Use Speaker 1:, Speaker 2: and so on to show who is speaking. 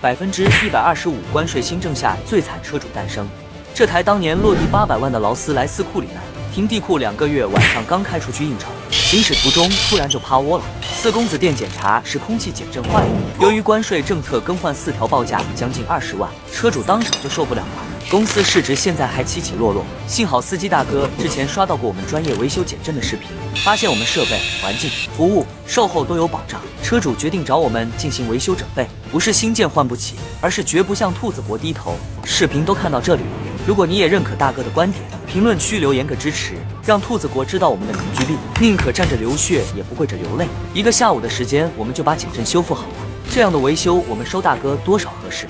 Speaker 1: 125%关税新政下最惨车主诞生。这台当年落地800万的劳斯莱斯库里南，停地库2个月，晚上刚开出去应酬，行驶途中突然就趴窝了。4公子店检查是空气减震坏了。由于关税政策更换，4条报价将近20万，车主当场就受不了了。公司市值现在还起起落落，幸好司机大哥之前刷到过我们专业维修减震的视频，发现我们设备、环境、服务、售后都有保障，车主决定找我们进行维修整备，不是新件换不起，而是绝不向兔子国低头。视频都看到这里了，如果你也认可大哥的观点，评论区留言个支持，让兔子国知道我们的凝聚力，宁可站着流血也不跪着流泪。1个下午的时间，我们就把减震修复好了。这样的维修，我们收大哥多少合适？